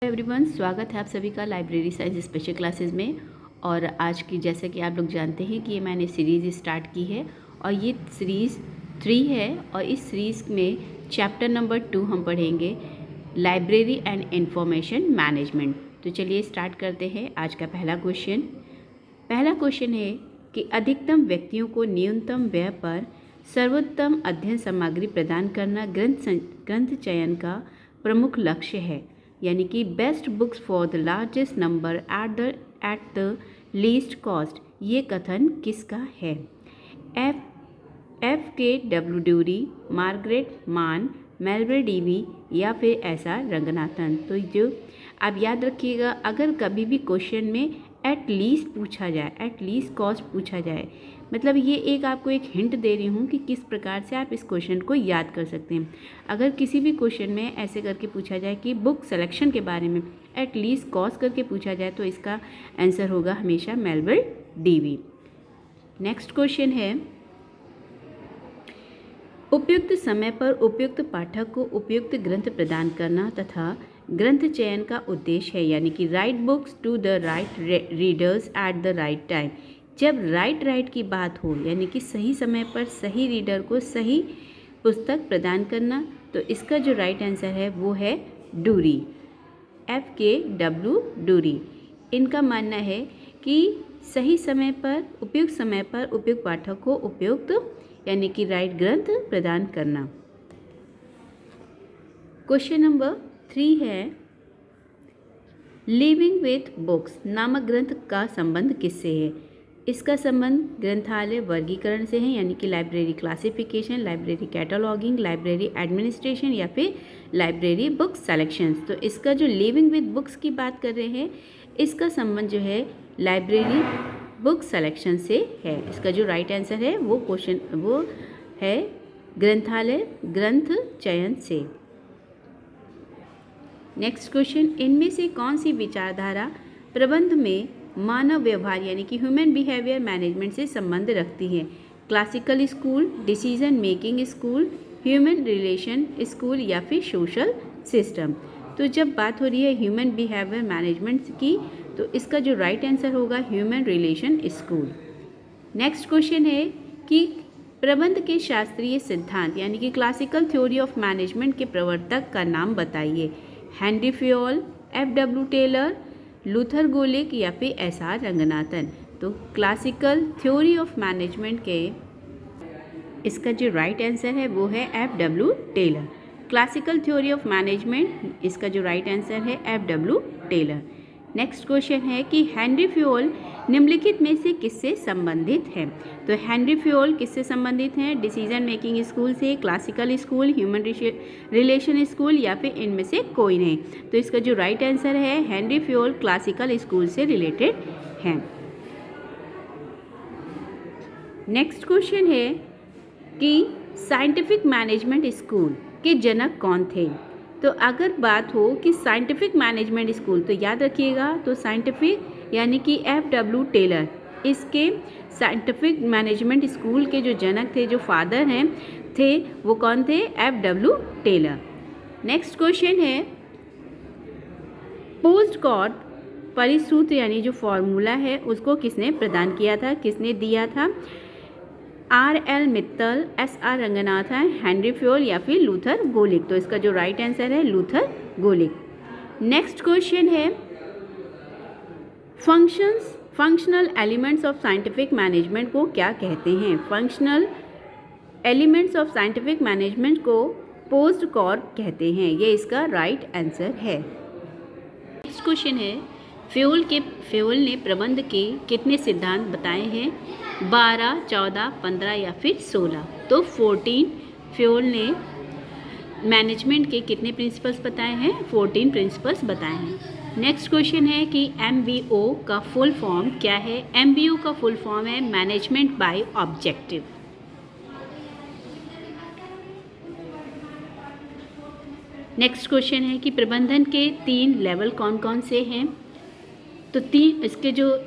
Everyone, स्वागत है आप सभी का लाइब्रेरी साइंस स्पेशल क्लासेस में। और आज की जैसे कि आप लोग जानते हैं कि ये मैंने सीरीज़ स्टार्ट की है और ये सीरीज़ 3 है और इस सीरीज़ में चैप्टर नंबर 2 हम पढ़ेंगे लाइब्रेरी एंड इंफॉर्मेशन मैनेजमेंट। तो चलिए स्टार्ट करते हैं। आज का पहला क्वेश्चन है कि अधिकतम व्यक्तियों को न्यूनतम व्यय पर सर्वोत्तम अध्ययन सामग्री प्रदान करना ग्रंथ चयन का प्रमुख लक्ष्य है, यानी कि best books for the largest number at the least cost. ये कथन किसका है? F.K.W. ड्यूरी, मार्गरेट मान, मेलविल डीवी या फिर S.R. रंगनाथन। तो जो आप याद रखिएगा, अगर कभी भी क्वेश्चन में एट लीस्ट पूछा जाए, एट लीस्ट कॉस्ट पूछा जाए, मतलब ये एक आपको एक हिंट दे रही हूँ कि किस प्रकार से आप इस क्वेश्चन को याद कर सकते हैं। अगर किसी भी क्वेश्चन में ऐसे करके पूछा जाए कि बुक सिलेक्शन के बारे में एट लीस्ट कॉस्ट करके पूछा जाए तो इसका आंसर होगा हमेशा मेलविल डीवी। नेक्स्ट क्वेश्चन है, उपयुक्त समय पर उपयुक्त पाठक को उपयुक्त ग्रंथ प्रदान करना तथा ग्रंथ चयन का उद्देश्य है, यानी कि right books to the right readers at the right time. जब राइट की बात हो, यानी कि सही समय पर सही रीडर को सही पुस्तक प्रदान करना, तो इसका जो राइट आंसर है वो है ड्यूरी, F.K.W. ड्यूरी। इनका मानना है कि सही समय पर उपयुक्त पाठक को उपयुक्त यानी कि राइट ग्रंथ प्रदान करना। क्वेश्चन नंबर 3 है, लिविंग विथ बुक्स नामक ग्रंथ का संबंध किससे है? इसका संबंध ग्रंथालय वर्गीकरण से है, यानी कि library classification, library cataloguing, library administration या फिर लाइब्रेरी बुक सेलेक्शंस। तो इसका जो लिविंग विद बुक्स की बात कर रहे हैं, इसका संबंध जो है लाइब्रेरी बुक सेलेक्शन से है। इसका जो राइट आंसर है वो है ग्रंथालय ग्रंथ चयन से। नेक्स्ट क्वेश्चन, इनमें से कौन सी विचारधारा प्रबंध में मानव व्यवहार यानी कि ह्यूमन बिहेवियर मैनेजमेंट से संबंध रखती है? Classical school, decision making school, human relation school या फिर सोशल सिस्टम। तो जब बात हो रही है ह्यूमन बिहेवियर मैनेजमेंट की, तो इसका जो राइट आंसर होगा human relation school. Next question है कि प्रबंध के शास्त्रीय सिद्धांत यानी कि क्लासिकल थ्योरी ऑफ मैनेजमेंट के प्रवर्तक का नाम बताइए? Henri Fayol, F.W. Taylor, Luther Gulick या फिर S.R. रंगनाथन। तो क्लासिकल थ्योरी ऑफ मैनेजमेंट के इसका जो राइट आंसर है वो है F.W. Taylor. Classical theory of management, इसका जो राइट आंसर है F.W. टेलर। नेक्स्ट क्वेश्चन है कि हेनरी फ्योल निम्नलिखित में से किससे संबंधित है? तो हेनरी फ्योल किससे संबंधित हैं? डिसीजन मेकिंग स्कूल से, classical school, human relation school या फिर इनमें से कोई नहीं। तो इसका जो राइट आंसर है हेनरी फ्योल क्लासिकल स्कूल से रिलेटेड हैं। नेक्स्ट क्वेश्चन है कि साइंटिफिक मैनेजमेंट स्कूल के जनक कौन थे? तो अगर बात हो कि साइंटिफिक मैनेजमेंट स्कूल, तो याद रखिएगा, तो साइंटिफिक यानी कि F.W. टेलर, इसके साइंटिफिक मैनेजमेंट स्कूल के जो जनक थे, जो फादर हैं थे, वो कौन थे? F.W. टेलर। नेक्स्ट क्वेश्चन है, पोस्ट कॉर्ड परिसूत्र यानी जो फॉर्मूला है उसको किसने प्रदान किया था, किसने दिया था? R.L. Mittal, S.R. Ranganathan, Henry Fayol या फिर लूथर गोलिक। तो इसका जो राइट आंसर है लूथर गोलिक। नेक्स्ट क्वेश्चन है, functional elements of scientific management को क्या कहते हैं? Functional elements of scientific management को पोस्ट कॉर्ड कहते हैं। ये इसका राइट आंसर है। नेक्स्ट क्वेश्चन है, फ्योल ने प्रबंध के कितने सिद्धांत बताए हैं? 12, 14, 15 या फिर 16? तो 14 फ्योल ने मैनेजमेंट के कितने प्रिंसिपल्स बताए हैं? 14 प्रिंसिपल्स बताए हैं। नेक्स्ट क्वेश्चन है कि MBO का फुल फॉर्म क्या है? MBO का फुल फॉर्म है management by objective. Next question है कि प्रबंधन के 3 लेवल कौन कौन से हैं? तो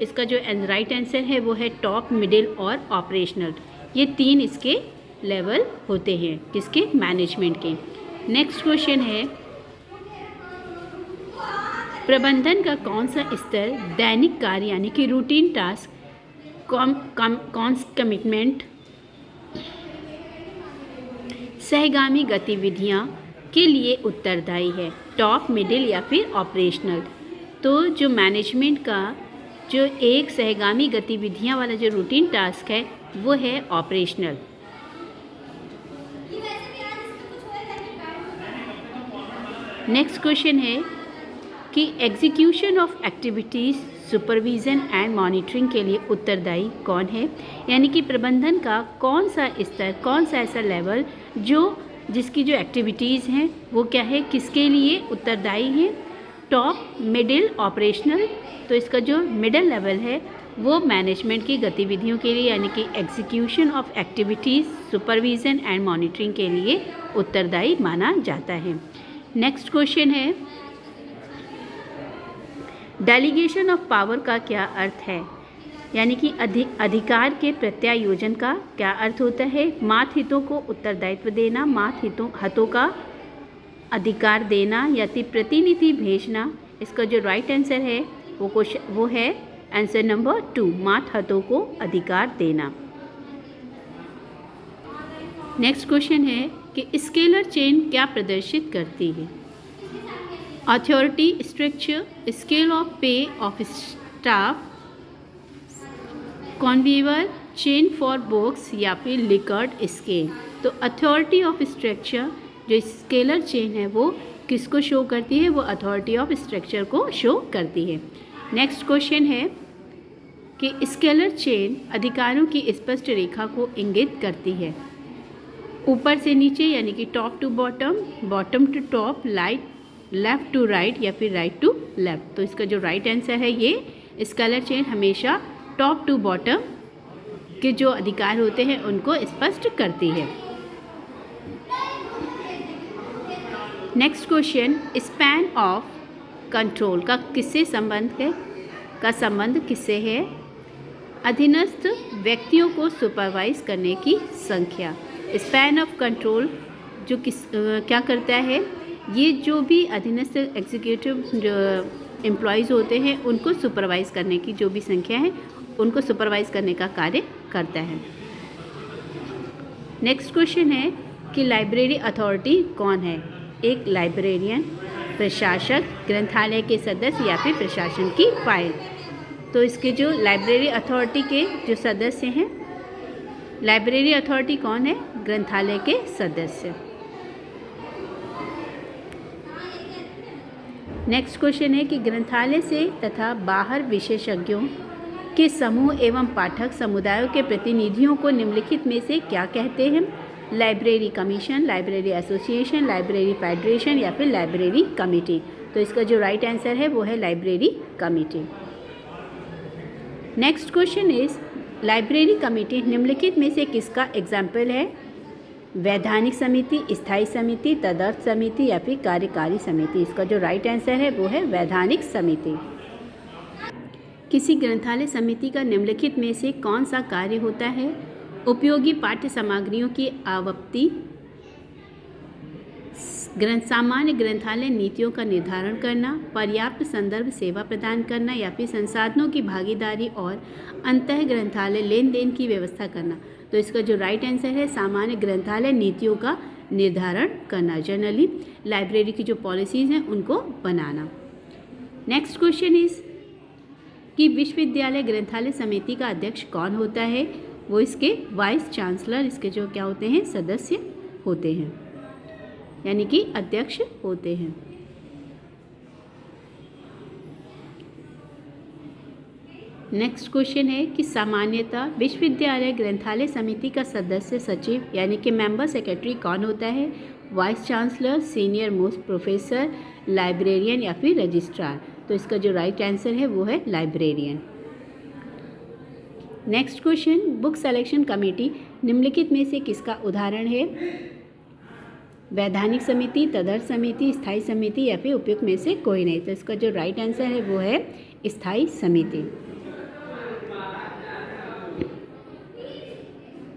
इसका जो राइट आंसर है वो है टॉप, मिडिल और ऑपरेशनल। ये 3 इसके लेवल होते हैं, किसके? मैनेजमेंट के। नेक्स्ट क्वेश्चन है प्रबंधन का कौन सा स्तर दैनिक कार्य यानी कि रूटीन टास्क, कमिटमेंट, सहगामी गतिविधियां के लिए उत्तरदायी है? टॉप, मिडिल या फिर ऑपरेशनल? तो जो मैनेजमेंट का जो एक सहगामी गतिविधियां वाला जो रूटीन टास्क है वो है ऑपरेशनल। नेक्स्ट क्वेश्चन है कि execution of activities, supervision and monitoring के लिए उत्तरदायी कौन है? यानी कि प्रबंधन का कौन सा स्तर, कौन सा ऐसा लेवल जिसकी जो एक्टिविटीज़ हैं वो क्या है, किसके लिए उत्तरदायी है? Top, middle, operational? तो इसका जो मिडिल लेवल है वो मैनेजमेंट की गतिविधियों के लिए यानी कि execution of activities, supervision and monitoring के लिए उत्तरदायी माना जाता है। नेक्स्ट क्वेश्चन है डेलीगेशन ऑफ पावर का क्या अर्थ है? यानी कि अधिकार के प्रत्यायोजन का क्या अर्थ होता है? मात हितों को उत्तरदायित्व देना, मात हितों का अधिकार देना या फिर प्रतिनिधि भेजना? इसका जो राइट आंसर है वो है आंसर नंबर 2, मात हितों को अधिकार देना। नेक्स्ट क्वेश्चन है कि स्केलर चेन क्या प्रदर्शित करती है? अथॉरिटी स्ट्रक्चर, स्केल ऑफ पे of staff, conveyor, chain for books या फिर लिकर्ड स्केल? तो अथॉरिटी ऑफ स्ट्रक्चर जो स्केलर चेन है वो किसको शो करती है? वो अथॉरिटी ऑफ स्ट्रक्चर को शो करती है। नेक्स्ट क्वेश्चन है कि स्केलर चेन अधिकारों की स्पष्ट रेखा को इंगित करती है। ऊपर से नीचे यानी कि top to bottom, bottom to top, left to right या फिर राइट टू लेफ़्ट? तो इसका जो राइट आंसर है ये स्केलर चेन हमेशा टॉप टू बॉटम के जो अधिकार होते हैं उनको स्पष्ट करती है। Next question, span of control का किससे संबंध है? किससे है? अधीनस्थ व्यक्तियों को सुपरवाइज करने की संख्या। स्पैन ऑफ कंट्रोल जो क्या करता है? ये जो भी अधीनस्थ एग्जीक्यूटिव जो एम्प्लॉयज़ होते हैं उनको सुपरवाइज़ करने की जो भी संख्या है उनको सुपरवाइज़ करने का कार्य करता है। नेक्स्ट क्वेश्चन है कि लाइब्रेरी अथॉरिटी कौन है? एक लाइब्रेरियन, प्रशासक, ग्रंथालय के सदस्य या फिर प्रशासन की फाइल? तो इसके जो लाइब्रेरी अथॉरिटी के जो सदस्य हैं, लाइब्रेरी अथॉरिटी कौन है? ग्रंथालय के सदस्य। नेक्स्ट क्वेश्चन है कि ग्रंथालय से तथा बाहर विशेषज्ञों के समूह एवं पाठक समुदायों के प्रतिनिधियों को निम्नलिखित में से क्या कहते हैं? Library commission, library association, library federation या फिर लाइब्रेरी कमेटी? तो इसका जो राइट आंसर है वो है library committee. Next question is library committee निम्नलिखित में से किसका एग्जाम्पल है? वैधानिक समिति, स्थायी समिति, तदर्थ समिति या फिर कार्यकारी समिति? इसका जो राइट आंसर है वो है वैधानिक समिति। किसी ग्रंथालय समिति का निम्नलिखित में से कौन सा कार्य होता है? उपयोगी पाठ्य सामग्रियों की आवृत्ति, सामान्य ग्रंथालय नीतियों का निर्धारण करना, पर्याप्त संदर्भ सेवा प्रदान करना या फिर संसाधनों की भागीदारी और अंतः ग्रंथालय लेन देन की व्यवस्था करना? तो इसका जो राइट आंसर है सामान्य ग्रंथालय नीतियों का निर्धारण करना, जनरली लाइब्रेरी की जो पॉलिसीज़ हैं उनको बनाना। नेक्स्ट क्वेश्चन इज कि विश्वविद्यालय ग्रंथालय समिति का अध्यक्ष कौन होता है? वो इसके वाइस चांसलर, इसके जो क्या होते हैं? सदस्य होते हैं, यानी कि अध्यक्ष होते हैं। नेक्स्ट क्वेश्चन है कि सामान्यतः विश्वविद्यालय ग्रंथालय समिति का सदस्य सचिव यानी कि मेंबर सेक्रेटरी कौन होता है? Vice chancellor, senior most professor, librarian या फिर रजिस्ट्रार? तो इसका जो राइट आंसर है वो है librarian. Next question, book selection committee निम्नलिखित में से किसका उदाहरण है? वैधानिक समिति, तदर्थ समिति, स्थायी समिति या फिर उपयुक्त में से कोई नहीं? तो इसका जो राइट आंसर है वो है स्थायी समिति।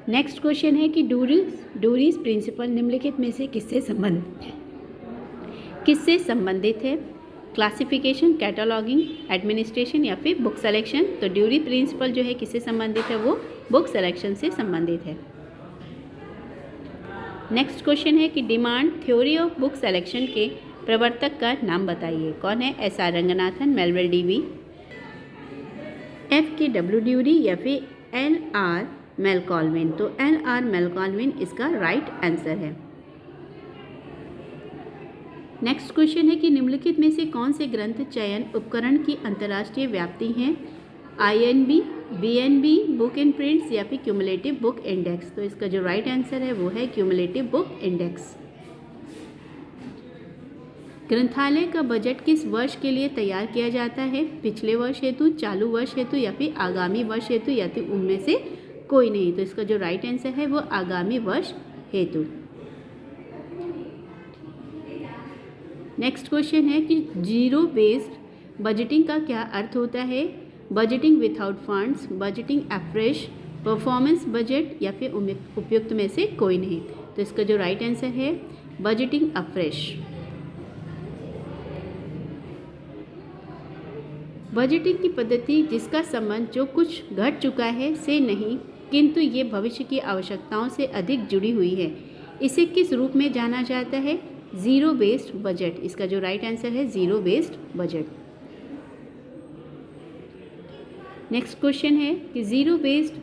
नेक्स्ट क्वेश्चन है कि डूरीज प्रिंसिपल निम्नलिखित में से किससे संबंधित है? क्लासिफिकेशन, कैटलॉगिंग, एडमिनिस्ट्रेशन या फिर बुक सेलेक्शन। तो ड्यूरी प्रिंसिपल जो है किससे संबंधित है, वो बुक सेलेक्शन से संबंधित है। नेक्स्ट क्वेश्चन है कि demand theory of book selection के प्रवर्तक का नाम बताइए। कौन है? S R. Ranganathan, Melvil Dewey, F.K.W. Drury या फिर L.R. मेलकॉल्विन। तो L.R. मेलकॉल्विन इसका राइट आंसर है। नेक्स्ट क्वेश्चन है कि निम्नलिखित में से कौन से ग्रंथ चयन उपकरण की अंतर्राष्ट्रीय व्याप्ति हैं? INB, BNB, book in prints या फिर क्यूमुलेटिव बुक इंडेक्स। तो इसका जो राइट आंसर है वो है क्यूमुलेटिव बुक इंडेक्स। ग्रंथालय का बजट किस वर्ष के लिए तैयार किया जाता है? पिछले वर्ष हेतु, चालू वर्ष हेतु या फिर आगामी वर्ष हेतु या फिर उनमें से कोई नहीं। तो इसका जो राइट आंसर है वो आगामी वर्ष हेतु। नेक्स्ट क्वेश्चन है कि जीरो बेस्ड बजटिंग का क्या अर्थ होता है? Budgeting without funds, budgeting afresh, performance budget या फिर उपयुक्त में से कोई नहीं। तो इसका जो राइट आंसर है बजटिंग अफ्रेश। बजटिंग की पद्धति जिसका संबंध जो कुछ घट चुका है से नहीं किंतु ये भविष्य की आवश्यकताओं से अधिक जुड़ी हुई है, इसे किस रूप में जाना जाता है? Zero based budget. इसका जो राइट आंसर है zero based budget. Next question है कि ज़ीरो बेस्ड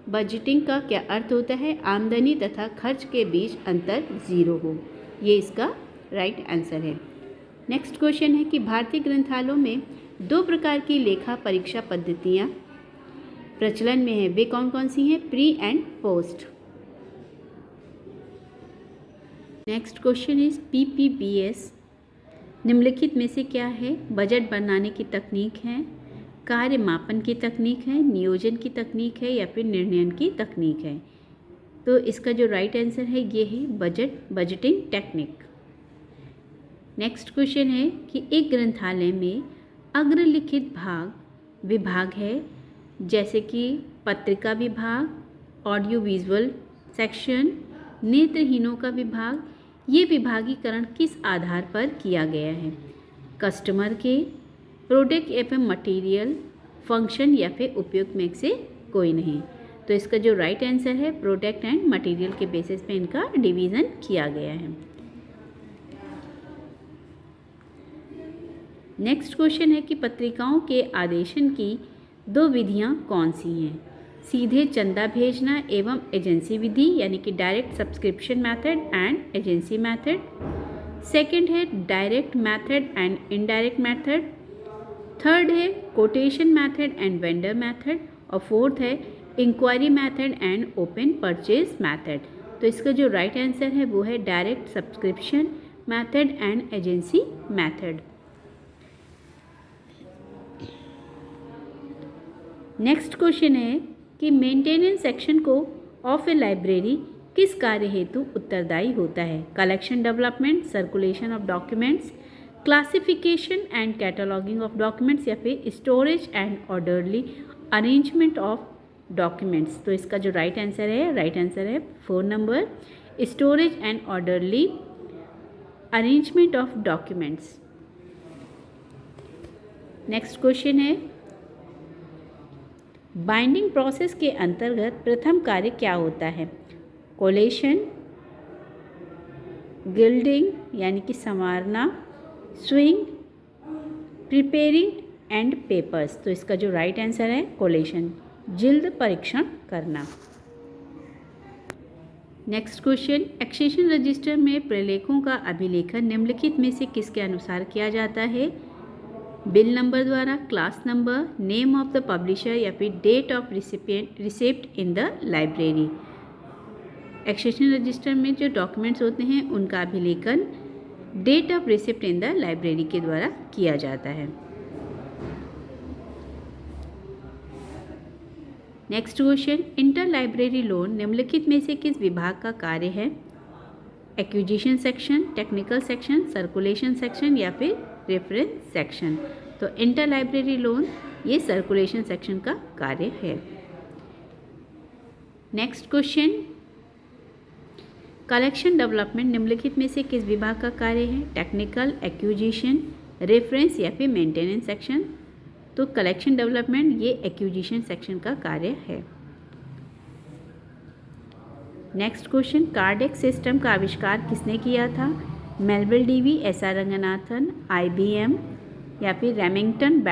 बजटिंग का क्या अर्थ होता है? आमदनी तथा खर्च के बीच अंतर ज़ीरो हो, ये इसका राइट आंसर है। नेक्स्ट क्वेश्चन है कि भारतीय ग्रंथालयों में दो प्रकार की लेखा परीक्षा पद्धतियाँ प्रचलन में है, वे कौन कौन सी हैं? Pre and post. Next question is PPBS निम्नलिखित में से क्या है? बजट बनाने की तकनीक है, कार्य मापन की तकनीक है, नियोजन की तकनीक है या फिर निर्णयन की तकनीक है। तो इसका जो राइट आंसर है ये है बजटिंग टेक्निक। नेक्स्ट क्वेश्चन है कि एक ग्रंथालय में अग्रलिखित विभाग है, जैसे कि पत्रिका विभाग, ऑडियो विजुअल सेक्शन, नेत्रहीनों का विभाग। ये विभागीकरण किस आधार पर किया गया है? कस्टमर के, प्रोडक्ट एवं मटेरियल, फंक्शन या फिर उपयुक्त में से कोई नहीं। तो इसका जो राइट आंसर है प्रोडक्ट एंड मटेरियल के बेसिस पे इनका डिवीज़न किया गया है। नेक्स्ट क्वेश्चन है कि पत्रिकाओं के आदेशन की दो विधियां कौन सी हैं? सीधे चंदा भेजना एवं एजेंसी विधि यानी कि direct subscription method and agency method. Second है direct method and indirect method. Third है quotation method and vendor method. और फोर्थ है inquiry method and open purchase method. तो इसका जो राइट आंसर है वो है direct subscription method and agency method. Next question है कि मेंटेनेंस सेक्शन को ऑफ ए लाइब्रेरी किस कार्य हेतु उत्तरदायी होता है? Collection, development, circulation of documents, classification and cataloguing of documents या फिर storage and orderly arrangement of documents. तो इसका जो राइट आंसर है 4 number, storage and orderly arrangement of documents. Next question है बाइंडिंग प्रोसेस के अंतर्गत प्रथम कार्य क्या होता है? कोलेशन, गिल्डिंग यानी कि संवारना, स्विंग, प्रिपेयरिंग एंड पेपर्स। तो इसका जो राइट आंसर है कोलेशन, जिल्द परीक्षण करना। नेक्स्ट क्वेश्चन, एक्सेशन रजिस्टर में प्रलेखों का अभिलेखन निम्नलिखित में से किसके अनुसार किया जाता है? बिल नंबर द्वारा, class number, name of the publisher या फिर date of receipt in the library. Accession register में जो डॉक्यूमेंट्स होते हैं उनका अभिलेखन date of receipt in the library के द्वारा किया जाता है। Next question, inter library loan निम्नलिखित में से किस विभाग का कार्य है? Acquisition section, technical section, circulation section या फिर रेफरेंस सेक्शन। तो इंटर लाइब्रेरी लोन ये सर्कुलेशन सेक्शन का कार्य है। नेक्स्ट क्वेश्चन, कलेक्शन डेवलपमेंट निम्नलिखित में से किस विभाग का कार्य है? टेक्निकल, एक्विजिशन, रेफरेंस या फिर मेंटेनेंस सेक्शन। तो कलेक्शन डेवलपमेंट ये एक्विजिशन सेक्शन का कार्य है। नेक्स्ट क्वेश्चन, कार्डियक सिस्टम का आविष्कार किसने किया था? Melvil Dewey, S R Ranganathan, IBM या फिर Remington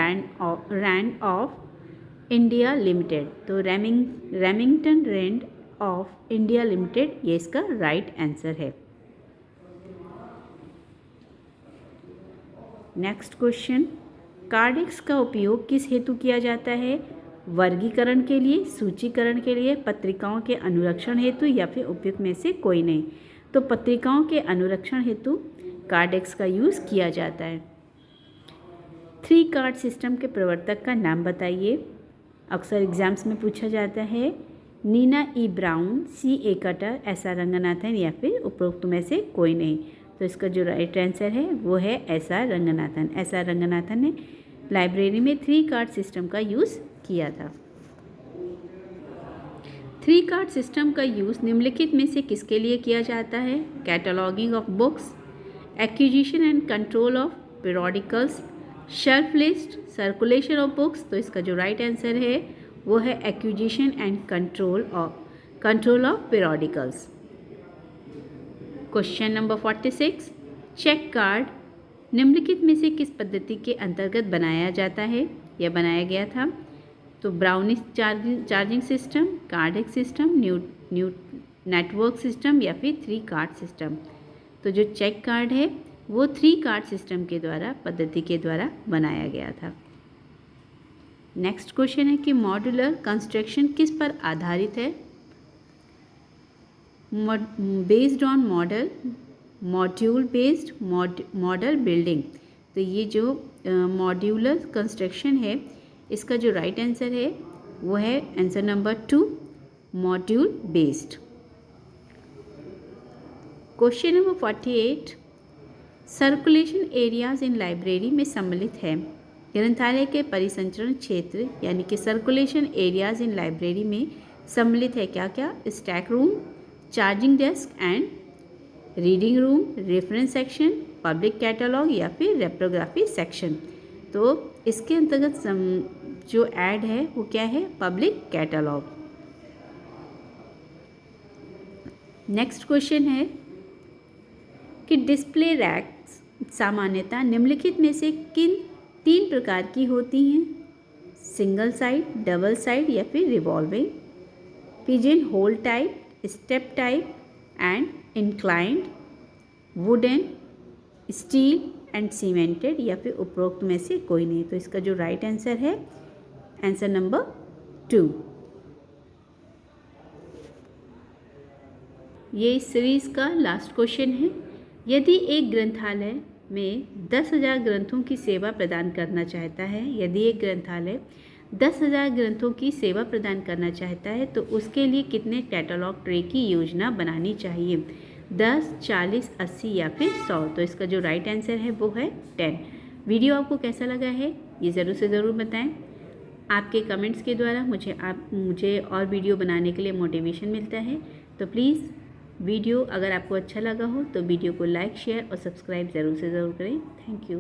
Rand of India limited. तो Remington Rand of India limited ये इसका राइट आंसर है। नेक्स्ट क्वेश्चन, कार्डिक्स का उपयोग किस हेतु किया जाता है? वर्गीकरण के लिए, सूचीकरण के लिए, पत्रिकाओं के अनुरक्षण हेतु या फिर उपयुक्त में से कोई नहीं। तो पत्रिकाओं के अनुरक्षण हेतु कार्डिक्स का यूज़ किया जाता है। 3 कार्ड सिस्टम के प्रवर्तक का नाम बताइए। अक्सर एग्जाम्स में पूछा जाता है। Nina E Brown, C.A. Cutter, S R Ranganathan या फिर उपरोक्त में से कोई नहीं। तो इसका जो राइट आंसर है वो है S R Ranganathan. S R Ranganathan ने लाइब्रेरी में 3 कार्ड सिस्टम का यूज़ किया था। 3 कार्ड सिस्टम का यूज़ निम्नलिखित में से किसके लिए किया जाता है? Cataloguing of books, acquisition and control of periodicals, shelf list, circulation of books. तो इसका जो राइट आंसर है वो है acquisition and control of periodicals. Question number 46, check card निम्नलिखित में से किस पद्धति के अंतर्गत बनाया जाता है या बनाया गया था? तो brownish charging system, cardiac system, new network system या फिर 3 कार्ड सिस्टम। तो जो चेक कार्ड है वो 3 कार्ड सिस्टम के द्वारा पद्धति के द्वारा बनाया गया था। नेक्स्ट क्वेश्चन है कि मॉड्यूलर कंस्ट्रक्शन किस पर आधारित है? Based on model, module based, model building. तो ये जो मॉड्यूलर कंस्ट्रक्शन है इसका जो राइट आंसर है वो है answer number 2, module based. Question number 48, circulation areas in library में सम्मिलित है। ग्रंथालय के परिसंचरण क्षेत्र यानी कि सर्कुलेशन एरियाज इन लाइब्रेरी में सम्मिलित है क्या क्या? Stack room, charging desk and reading room, reference section, public catalogue या फिर रेप्रोग्राफी सेक्शन। तो इसके अंतर्गत जो ऐड है वो क्या है? Public catalogue. नेक्स्ट क्वेश्चन है कि डिस्प्ले रैक्स सामान्यतः निम्नलिखित में से किन 3 प्रकार की होती हैं? सिंगल साइड, डबल साइड या फिर revolving, pigeon whole type, step type and inclined, wooden, steel and cemented या फिर उपरोक्त में से कोई नहीं। तो इसका जो राइट आंसर है आंसर नंबर 2। ये इस सीरीज़ का लास्ट क्वेश्चन है। यदि एक ग्रंथालय में 10,000 ग्रंथों की सेवा प्रदान करना चाहता है, यदि एक ग्रंथालय 10,000 ग्रंथों की सेवा प्रदान करना चाहता है तो उसके लिए कितने कैटलॉग ट्रे की योजना बनानी चाहिए? 10, 40, 80 या फिर 100। तो इसका जो राइट आंसर है वो है 10। वीडियो आपको कैसा लगा है ये ज़रूर से ज़रूर बताएं। आपके कमेंट्स के द्वारा मुझे और वीडियो बनाने के लिए मोटिवेशन मिलता है। तो प्लीज़ वीडियो अगर आपको अच्छा लगा हो तो वीडियो को लाइक, शेयर और सब्सक्राइब ज़रूर से ज़रूर करें। Thank you.